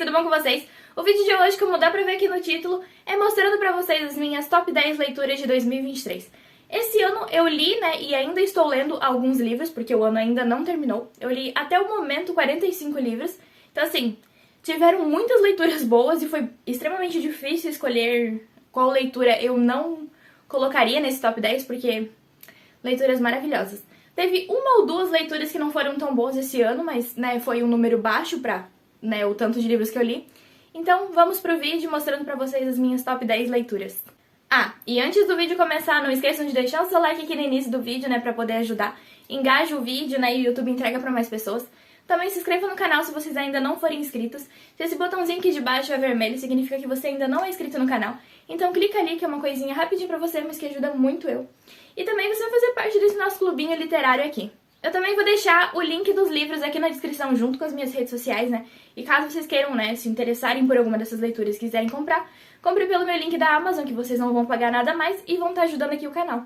tudo bom com vocês? O vídeo de hoje, como dá pra ver aqui no título, é mostrando pra vocês as minhas top 10 leituras de 2023. Esse ano eu li, né, e ainda estou lendo alguns livros, porque o ano ainda não terminou. Eu li até o momento 45 livros, então assim, tiveram muitas leituras boas e foi extremamente difícil escolher qual leitura eu não colocaria nesse top 10, porque leituras maravilhosas. Teve uma ou duas leituras que não foram tão boas esse ano, mas, né, foi um número baixo pra, né, o tanto de livros que eu li. Então, vamos pro vídeo mostrando pra vocês as minhas top 10 leituras. Ah, e antes do vídeo começar, não esqueçam de deixar o seu like aqui no início do vídeo, né, pra poder ajudar. Engaja o vídeo, né, e o YouTube entrega pra mais pessoas. Também se inscreva no canal se vocês ainda não forem inscritos. Se esse botãozinho aqui de baixo é vermelho, significa que você ainda não é inscrito no canal. Então clica ali, que é uma coisinha rapidinho pra você, mas que ajuda muito eu. E também você vai fazer parte desse nosso clubinho literário aqui. Eu também vou deixar o link dos livros aqui na descrição, junto com as minhas redes sociais, né? E caso vocês queiram, né, se interessarem por alguma dessas leituras e quiserem comprar, compre pelo meu link da Amazon, que vocês não vão pagar nada mais e vão estar ajudando aqui o canal.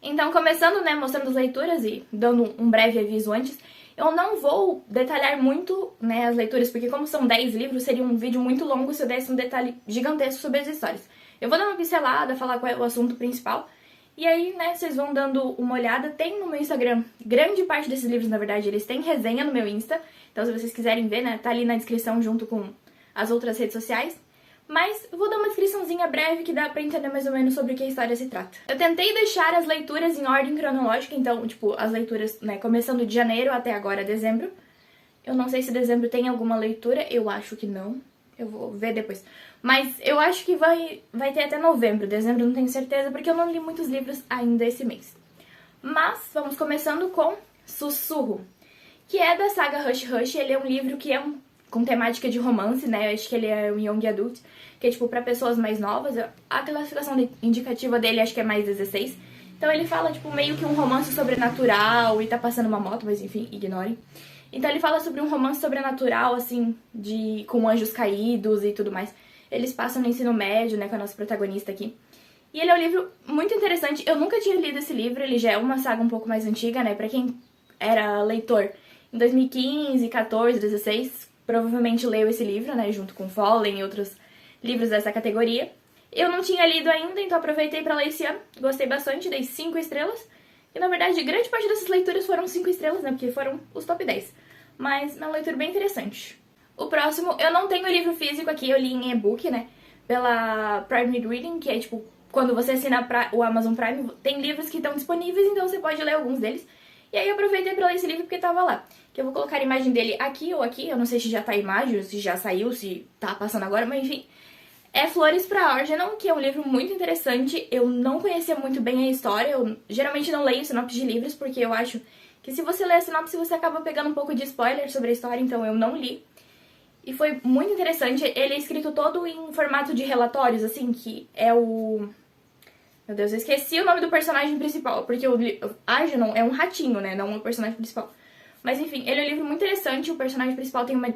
Então, começando, né, mostrando as leituras e dando um breve aviso antes, eu não vou detalhar muito, né, as leituras, porque como são 10 livros, seria um vídeo muito longo se eu desse um detalhe gigantesco sobre as histórias. Eu vou dar uma pincelada, falar qual é o assunto principal, e aí, né, vocês vão dando uma olhada. Tem no meu Instagram, grande parte desses livros, na verdade, eles têm resenha no meu Insta, então se vocês quiserem ver, né, tá ali na descrição junto com as outras redes sociais. Mas eu vou dar uma descriçãozinha breve que dá pra entender mais ou menos sobre o que a história se trata. Eu tentei deixar as leituras em ordem cronológica, então, tipo, as leituras, né, começando de janeiro até agora, dezembro. Eu não sei se dezembro tem alguma leitura, eu acho que não. Eu vou ver depois. Mas eu acho que vai ter até novembro. Dezembro não tenho certeza, porque eu não li muitos livros ainda esse mês. Mas vamos começando com Sussurro, que é da saga Hush Hush. Ele é um livro que é com temática de romance, né? Eu acho que ele é um young adult, que é tipo pra pessoas mais novas. A classificação indicativa dele acho que é mais 16. Então ele fala tipo meio que um romance sobrenatural e tá passando uma moto, mas enfim, ignorem. Então ele fala sobre um romance sobrenatural, assim, com anjos caídos e tudo mais. Eles passam no ensino médio, né, com a nossa protagonista aqui. E ele é um livro muito interessante. Eu nunca tinha lido esse livro, ele já é uma saga um pouco mais antiga, né, pra quem era leitor em 2015, 14, 16, provavelmente leu esse livro, né, junto com Fallen e outros livros dessa categoria. Eu não tinha lido ainda, então aproveitei pra ler esse ano. Gostei bastante, dei 5 estrelas. E na verdade, grande parte dessas leituras foram 5 estrelas, né, porque foram os top 10. Mas é uma leitura bem interessante. O próximo, eu não tenho o livro físico aqui, eu li em e-book, né, pela Prime Reading, que é tipo, quando você assina o Amazon Prime, tem livros que estão disponíveis, então você pode ler alguns deles. E aí eu aproveitei pra ler esse livro porque tava lá. Que eu vou colocar a imagem dele aqui ou aqui, eu não sei se já tá a imagem, ou se já saiu, se tá passando agora, mas enfim. É Flores para Algernon, que é um livro muito interessante. Eu não conhecia muito bem a história, eu geralmente não leio sinopse de livros, porque eu acho que se você lê a sinopse você acaba pegando um pouco de spoiler sobre a história, então eu não li. E foi muito interessante, ele é escrito todo em formato de relatórios, assim, que é o... Meu Deus, eu esqueci o nome do personagem principal, porque o Algernon é um ratinho, né, não o personagem principal. Mas enfim, ele é um livro muito interessante, o personagem principal tem uma...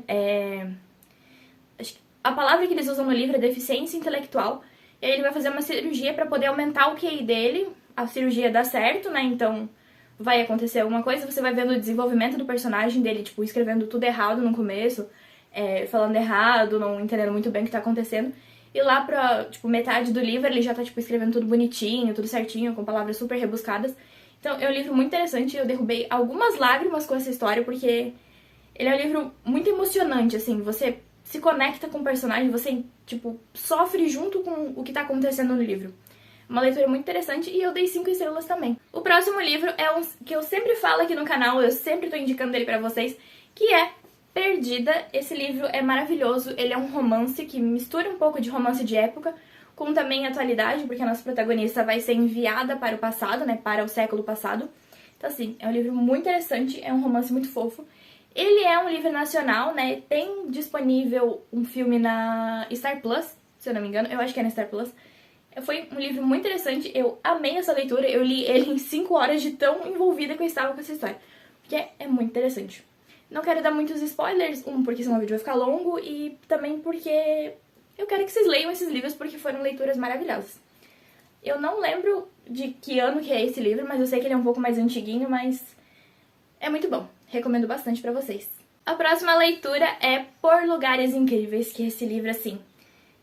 Acho que a palavra que eles usam no livro é deficiência intelectual, e aí ele vai fazer uma cirurgia pra poder aumentar o QI dele, a cirurgia dá certo, né, então vai acontecer alguma coisa, você vai vendo o desenvolvimento do personagem dele, tipo, escrevendo tudo errado no começo, falando errado, não entendendo muito bem o que tá acontecendo. E lá pra, tipo, metade do livro ele já tá, tipo, escrevendo tudo bonitinho, tudo certinho, com palavras super rebuscadas. Então, é um livro muito interessante, eu derrubei algumas lágrimas com essa história, porque ele é um livro muito emocionante, assim, você se conecta com o personagem, você, tipo, sofre junto com o que tá acontecendo no livro. Uma leitura muito interessante e eu dei 5 estrelas também. O próximo livro é um que eu sempre falo aqui no canal, eu sempre tô indicando ele pra vocês, que é Perdida. Esse livro é maravilhoso, ele é um romance que mistura um pouco de romance de época com também atualidade, porque a nossa protagonista vai ser enviada para o passado, né, para o século passado. Então assim, é um livro muito interessante, é um romance muito fofo. Ele é um livro nacional, né, tem disponível um filme na Star Plus, se eu não me engano, eu acho que é na Star Plus. Foi um livro muito interessante, eu amei essa leitura, eu li ele em 5 horas de tão envolvida que eu estava com essa história, porque é muito interessante. Não quero dar muitos spoilers, porque senão o vídeo vai ficar longo, e também porque eu quero que vocês leiam esses livros, porque foram leituras maravilhosas. Eu não lembro de que ano que é esse livro, mas eu sei que ele é um pouco mais antiguinho, mas é muito bom. Recomendo bastante pra vocês. A próxima leitura é Por Lugares Incríveis, que esse livro, assim,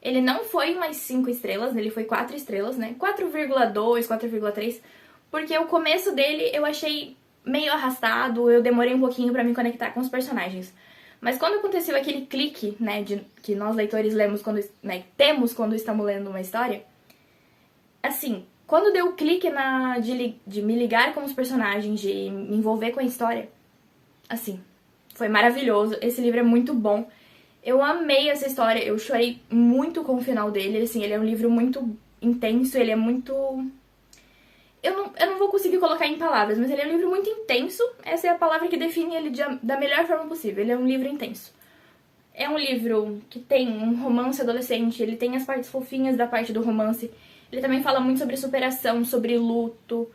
ele não foi umas 5 estrelas, ele foi 4 estrelas, né? 4,2, 4,3, porque o começo dele eu achei meio arrastado, eu demorei um pouquinho pra me conectar com os personagens. Mas quando aconteceu aquele clique, né, que nós leitores lemos quando, né, temos quando estamos lendo uma história, assim, quando deu o clique de me ligar com os personagens, de me envolver com a história, assim, foi maravilhoso. Esse livro é muito bom. Eu amei essa história, eu chorei muito com o final dele, assim, ele é um livro muito intenso, ele é muito... Eu não vou conseguir colocar em palavras, mas ele é um livro muito intenso, essa é a palavra que define ele da melhor forma possível, ele é um livro intenso. É um livro que tem um romance adolescente, ele tem as partes fofinhas da parte do romance, ele também fala muito sobre superação, sobre luto,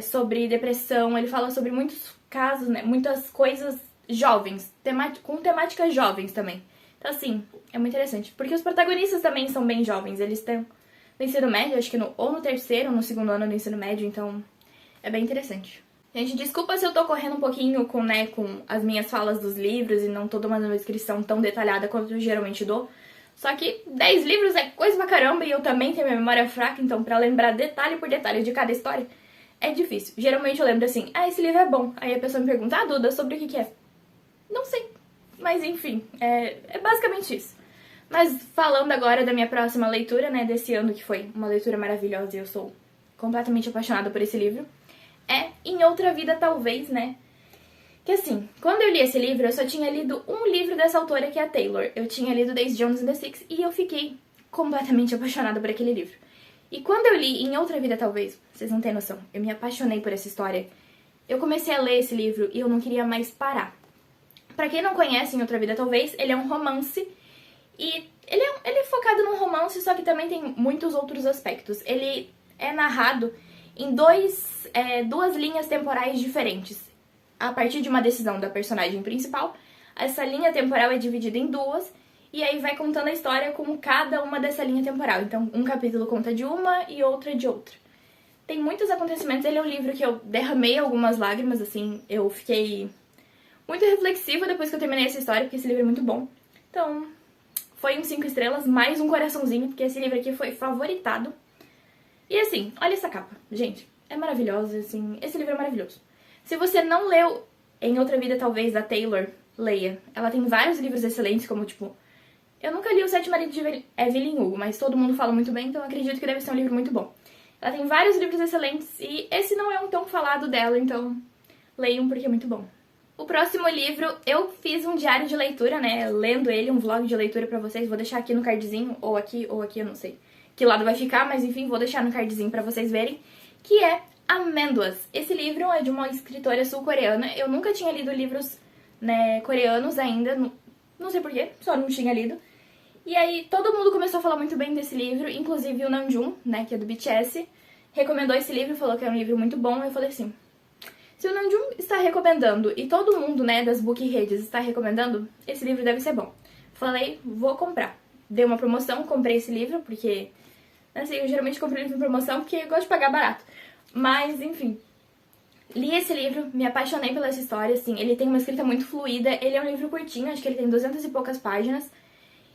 sobre depressão, ele fala sobre muitos casos, né, muitas coisas jovens, com temáticas jovens também. Então, assim, é muito interessante. Porque os protagonistas também são bem jovens. Eles estão no ensino médio, acho que ou no terceiro ou no segundo ano do ensino médio, então é bem interessante. Gente, desculpa se eu tô correndo um pouquinho com as minhas falas dos livros e não tô dando uma descrição tão detalhada quanto eu geralmente dou. Só que 10 livros é coisa pra caramba e eu também tenho minha memória fraca, então pra lembrar detalhe por detalhe de cada história é difícil. Geralmente eu lembro assim, esse livro é bom. Aí a pessoa me pergunta, Duda, sobre o que é? Não sei, mas enfim, é basicamente isso. Mas falando agora da minha próxima leitura, né, desse ano, que foi uma leitura maravilhosa e eu sou completamente apaixonada por esse livro, é Em Outra Vida Talvez, né? Que assim, quando eu li esse livro, eu só tinha lido um livro dessa autora, que é a Taylor. Eu tinha lido Daisy Jones and the Six e eu fiquei completamente apaixonada por aquele livro. E quando eu li Em Outra Vida Talvez, vocês não têm noção, eu me apaixonei por essa história. Eu comecei a ler esse livro e eu não queria mais parar. Pra quem não conhece Em Outra Vida Talvez, ele é um romance e ele é focado num romance, só que também tem muitos outros aspectos. Ele é narrado em duas linhas temporais diferentes. A partir de uma decisão da personagem principal, essa linha temporal é dividida em duas e aí vai contando a história como cada uma dessa linha temporal. Então, um capítulo conta de uma e outra de outra. Tem muitos acontecimentos, ele é um livro que eu derramei algumas lágrimas, assim, eu fiquei muito reflexiva depois que eu terminei essa história, porque esse livro é muito bom. Então, foi um 5 estrelas, mais um coraçãozinho, porque esse livro aqui foi favoritado. E assim, olha essa capa. Gente, é maravilhosa, assim, esse livro é maravilhoso. Se você não leu Em Outra Vida Talvez, da Taylor, leia. Ela tem vários livros excelentes, como, tipo... Eu nunca li O Sete Maridos de Evelyn Hugo, mas todo mundo fala muito bem, então eu acredito que deve ser um livro muito bom. Ela tem vários livros excelentes, e esse não é um tão falado dela, então leiam porque é muito bom. O próximo livro, eu fiz um diário de leitura, né, lendo ele, um vlog de leitura pra vocês, vou deixar aqui no cardzinho, ou aqui, eu não sei que lado vai ficar, mas enfim, vou deixar no cardzinho pra vocês verem, que é Amêndoas. Esse livro é de uma escritora sul-coreana, eu nunca tinha lido livros, né, coreanos ainda, não sei porquê, só não tinha lido. E aí todo mundo começou a falar muito bem desse livro, inclusive o Namjoon, né, que é do BTS, recomendou esse livro, falou que é um livro muito bom, eu falei assim... Se o Namjoon está recomendando e todo mundo, né, das book redes está recomendando, esse livro deve ser bom. Falei, vou comprar. Dei uma promoção, comprei esse livro, porque, assim, eu geralmente compro livro em promoção porque eu gosto de pagar barato. Mas, enfim, li esse livro, me apaixonei pela essa história, assim, ele tem uma escrita muito fluida, ele é um livro curtinho, acho que ele tem 200 e poucas páginas,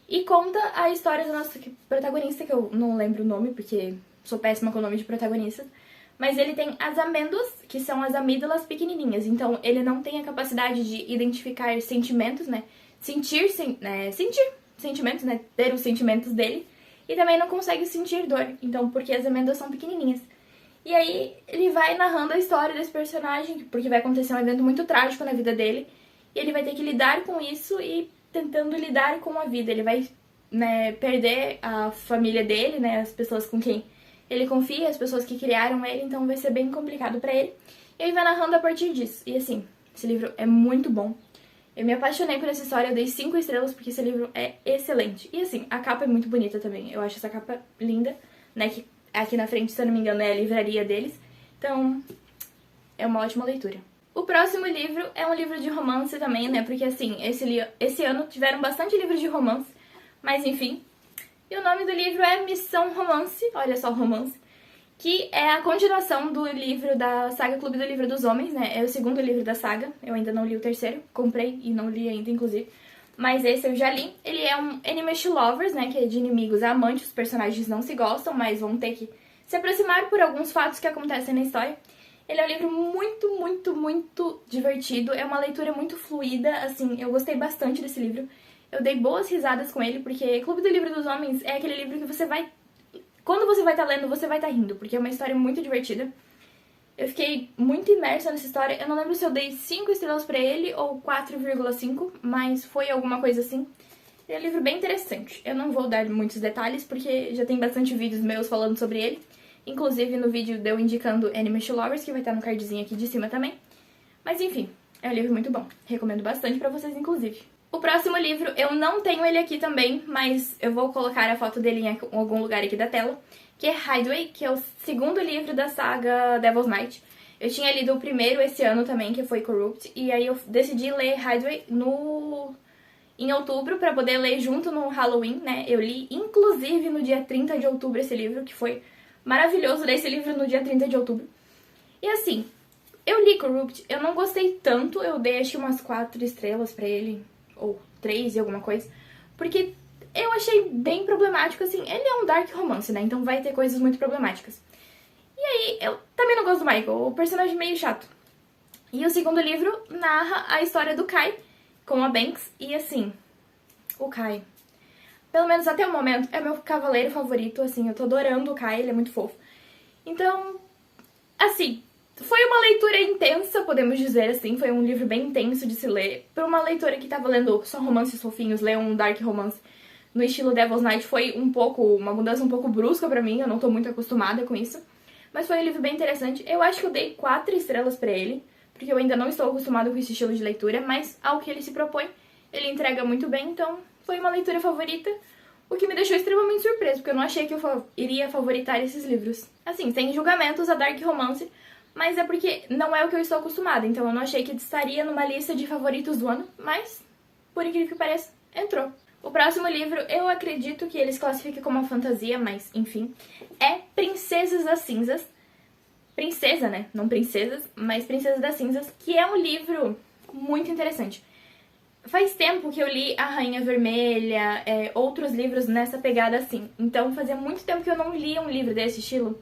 e conta a história do nosso protagonista, que eu não lembro o nome, porque sou péssima com o nome de protagonistas, mas ele tem as amêndoas, que são as amígdalas pequenininhas, então ele não tem a capacidade de identificar sentimentos, né, sentir sentimentos, né, ter os sentimentos dele, e também não consegue sentir dor, então, porque as amêndoas são pequenininhas. E aí ele vai narrando a história desse personagem, porque vai acontecer um evento muito trágico na vida dele, e ele vai ter que lidar com isso e tentando lidar com a vida. Ele vai, né, perder a família dele, né, as pessoas com quem ele confia, as pessoas que criaram ele, então vai ser bem complicado pra ele. E ele vai narrando a partir disso. E assim, esse livro é muito bom. Eu me apaixonei por essa história, eu dei 5 estrelas porque esse livro é excelente. E assim, a capa é muito bonita também. Eu acho essa capa linda, né, que aqui na frente, se eu não me engano, é a livraria deles. Então, é uma ótima leitura. O próximo livro é um livro de romance também, né, porque assim, esse ano tiveram bastante livros de romance, mas enfim. E o nome do livro é Missão Romance, olha só, romance, que é a continuação do livro da saga Clube do Livro dos Homens, né? É o segundo livro da saga, eu ainda não li o terceiro, comprei e não li ainda, inclusive. Mas esse eu já li. Ele é um Enemies to Lovers, né? Que é de inimigos a amantes, os personagens não se gostam, mas vão ter que se aproximar por alguns fatos que acontecem na história. Ele é um livro muito, muito, muito divertido, é uma leitura muito fluida, assim, eu gostei bastante desse livro. Eu dei boas risadas com ele, porque Clube do Livro dos Homens é aquele livro que você vai... Quando você vai estar lendo, você vai estar rindo, porque é uma história muito divertida. Eu fiquei muito imersa nessa história, eu não lembro se eu dei 5 estrelas pra ele ou 4,5, mas foi alguma coisa assim. É um livro bem interessante. Eu não vou dar muitos detalhes, porque já tem bastante vídeos meus falando sobre ele. Inclusive no vídeo deu indicando Enemies to Lovers, que vai estar no cardzinho aqui de cima também. Mas enfim, é um livro muito bom. Recomendo bastante pra vocês, inclusive. O próximo livro, eu não tenho ele aqui também, mas eu vou colocar a foto dele em algum lugar aqui da tela, que é Hideaway, que é o segundo livro da saga Devil's Night. Eu tinha lido o primeiro esse ano também, que foi Corrupt, e aí eu decidi ler Hideaway em outubro, pra poder ler junto no Halloween, né? Eu li, inclusive, no dia 30 de outubro esse livro, que foi maravilhoso ler esse livro no dia 30 de outubro. E assim, eu li Corrupt, eu não gostei tanto, eu dei acho que umas 4 estrelas pra ele, ou 3 e alguma coisa, porque eu achei bem problemático, assim, ele é um dark romance, né, então vai ter coisas muito problemáticas. E aí, eu também não gosto do Michael, o personagem meio chato. E o segundo livro narra a história do Kai com a Banks, e assim, o Kai, pelo menos até o momento, é meu cavaleiro favorito, assim, eu tô adorando o Kai, ele é muito fofo. Então, assim, foi uma leitura intensa, podemos dizer assim, foi um livro bem intenso de se ler. Para uma leitora que tava lendo só romances fofinhos, ler um dark romance no estilo Devil's Night foi uma mudança um pouco brusca pra mim, eu não tô muito acostumada com isso. Mas foi um livro bem interessante, eu acho que eu dei 4 estrelas pra ele, porque eu ainda não estou acostumada com esse estilo de leitura, mas ao que ele se propõe, ele entrega muito bem, então foi uma leitura favorita, o que me deixou extremamente surpresa, porque eu não achei que eu iria favoritar esses livros. Assim, sem julgamentos a dark romance, mas é porque não é o que eu estou acostumada, então eu não achei que estaria numa lista de favoritos do ano, mas, por incrível que pareça, entrou. O próximo livro, eu acredito que eles classificam como uma fantasia, mas enfim, é Princesas das Cinzas. Princesa, né? Não princesas, mas Princesas das Cinzas, que é um livro muito interessante. Faz tempo que eu li A Rainha Vermelha, outros livros nessa pegada assim, então fazia muito tempo que eu não lia um livro desse estilo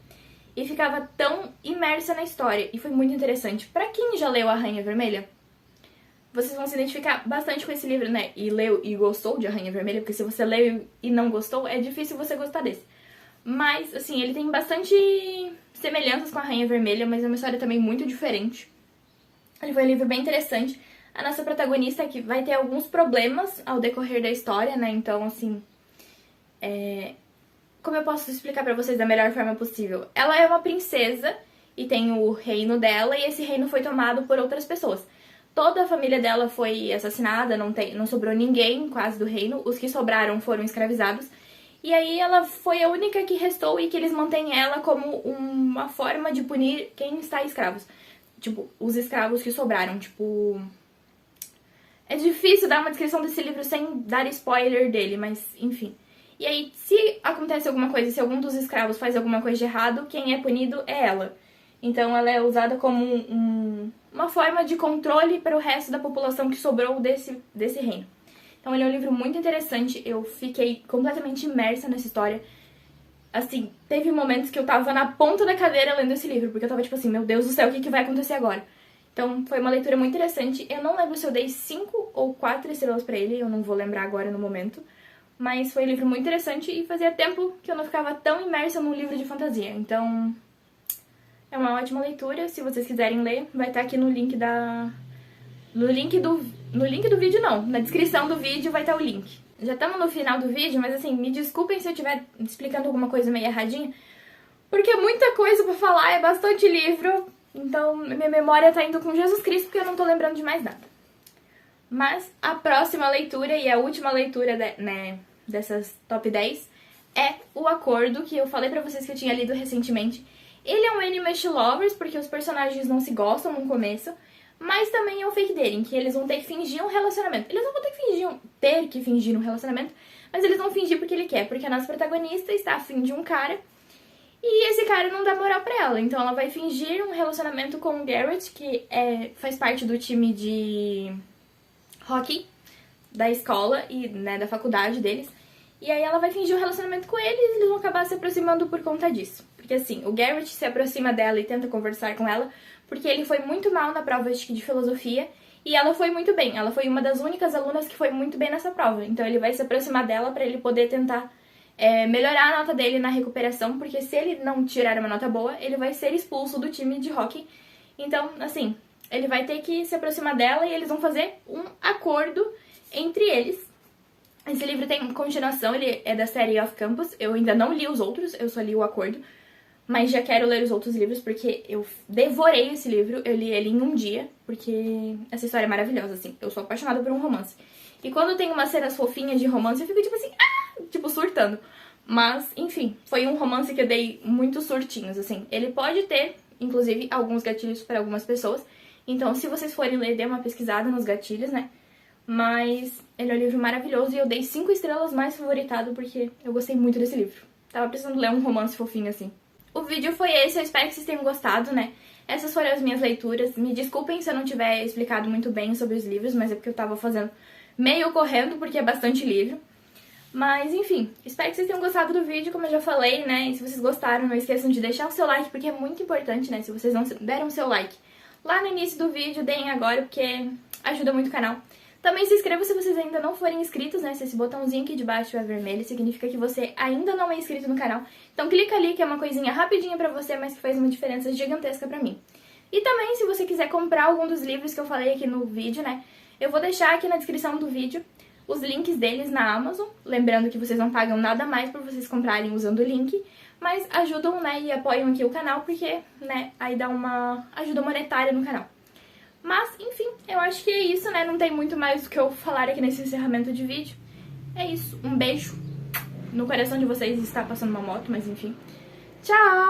e ficava tão imersa na história, e foi muito interessante. Pra quem já leu A Rainha Vermelha, vocês vão se identificar bastante com esse livro, né? E leu e gostou de A Rainha Vermelha, porque se você leu e não gostou, é difícil você gostar desse. Mas, assim, ele tem bastante semelhanças com A Rainha Vermelha, mas é uma história também muito diferente. Ele foi um livro bem interessante. A nossa protagonista que vai ter alguns problemas ao decorrer da história, né? Então, assim, como eu posso explicar pra vocês da melhor forma possível? Ela é uma princesa e tem o reino dela, e esse reino foi tomado por outras pessoas. Toda a família dela foi assassinada, não sobrou ninguém quase do reino, os que sobraram foram escravizados. E aí ela foi a única que restou, e que eles mantêm ela como uma forma de punir quem está escravos. Tipo, os escravos que sobraram, tipo... É difícil dar uma descrição desse livro sem dar spoiler dele, mas enfim. E aí, se acontece alguma coisa, se algum dos escravos faz alguma coisa de errado, quem é punido é ela. Então ela é usada como uma forma de controle para o resto da população que sobrou desse reino. Então ele é um livro muito interessante, eu fiquei completamente imersa nessa história. Assim, teve momentos que eu tava na ponta da cadeira lendo esse livro, porque eu tava tipo assim, meu Deus do céu, o que vai acontecer agora? Então foi uma leitura muito interessante. Eu não lembro se eu dei 5 ou 4 estrelas pra ele, eu não vou lembrar agora no momento. Mas foi um livro muito interessante e fazia tempo que eu não ficava tão imersa num livro de fantasia. Então é uma ótima leitura, se vocês quiserem ler, vai estar aqui no link No link do vídeo não, na descrição do vídeo vai estar o link. Já estamos no final do vídeo, mas assim, me desculpem se eu estiver explicando alguma coisa meio erradinha, porque é muita coisa pra falar, é bastante livro, então minha memória tá indo com Jesus Cristo porque eu não tô lembrando de mais nada. Mas a próxima leitura e a última leitura dessas top 10 é O Acordo, que eu falei pra vocês que eu tinha lido recentemente. Ele é um Enemies to Lovers, porque os personagens não se gostam no começo, mas também é um fake dating, que eles vão ter que fingir um relacionamento. Eles não vão ter que fingir um relacionamento, mas eles vão fingir porque ele quer, porque a nossa protagonista está afim de um cara, E esse cara não dá moral pra ela, então ela vai fingir um relacionamento com o Garrett, que faz parte do time de hockey da escola e, né, da faculdade deles. E aí ela vai fingir um relacionamento com ele e eles vão acabar se aproximando por conta disso. Porque assim, o Garrett se aproxima dela e tenta conversar com ela porque ele foi muito mal na prova de filosofia e ela foi muito bem. Ela foi uma das únicas alunas que foi muito bem nessa prova. Então ele vai se aproximar dela pra ele poder tentar melhorar a nota dele na recuperação, porque se ele não tirar uma nota boa, ele vai ser expulso do time de hockey. Então, assim, ele vai ter que se aproximar dela e eles vão fazer um acordo entre eles. Esse livro tem continuação, ele é da série Off Campus. Eu ainda não li os outros, eu só li o acordo. Mas já quero ler os outros livros, porque eu devorei esse livro. Eu li ele em um dia, porque essa história é maravilhosa, assim. Eu sou apaixonada por um romance. E quando tem umas cenas fofinhas de romance, eu fico tipo assim, tipo surtando. Mas, enfim, foi um romance que eu dei muitos surtinhos, assim. Ele pode ter, inclusive, alguns gatilhos para algumas pessoas. Então, se vocês forem ler, dê uma pesquisada nos gatilhos, né? Mas ele é um livro maravilhoso e eu dei 5 estrelas, mais favoritado, porque eu gostei muito desse livro. Tava precisando ler um romance fofinho, assim. O vídeo foi esse, eu espero que vocês tenham gostado, né? Essas foram as minhas leituras. Me desculpem se eu não tiver explicado muito bem sobre os livros, mas é porque eu tava fazendo meio correndo, porque é bastante livro. Mas, enfim, espero que vocês tenham gostado do vídeo, como eu já falei, né? E se vocês gostaram, não esqueçam de deixar o seu like, porque é muito importante, né? Se vocês não deram o seu like lá no início do vídeo, deem agora, porque ajuda muito o canal. Também se inscrevam se vocês ainda não forem inscritos, né? Se esse botãozinho aqui de baixo é vermelho, significa que você ainda não é inscrito no canal. Então clica ali, que é uma coisinha rapidinha pra você, mas que faz uma diferença gigantesca pra mim. E também, se você quiser comprar algum dos livros que eu falei aqui no vídeo, né? Eu vou deixar aqui na descrição do vídeo os links deles na Amazon. Lembrando que vocês não pagam nada mais por vocês comprarem usando o link, mas ajudam, né, e apoiam aqui o canal, porque, né, aí dá uma ajuda monetária no canal. Mas, enfim, eu acho que é isso, né? Não tem muito mais o que eu falar aqui nesse encerramento de vídeo. É isso. Um beijo no coração de vocês. Está passando uma moto, mas enfim. Tchau!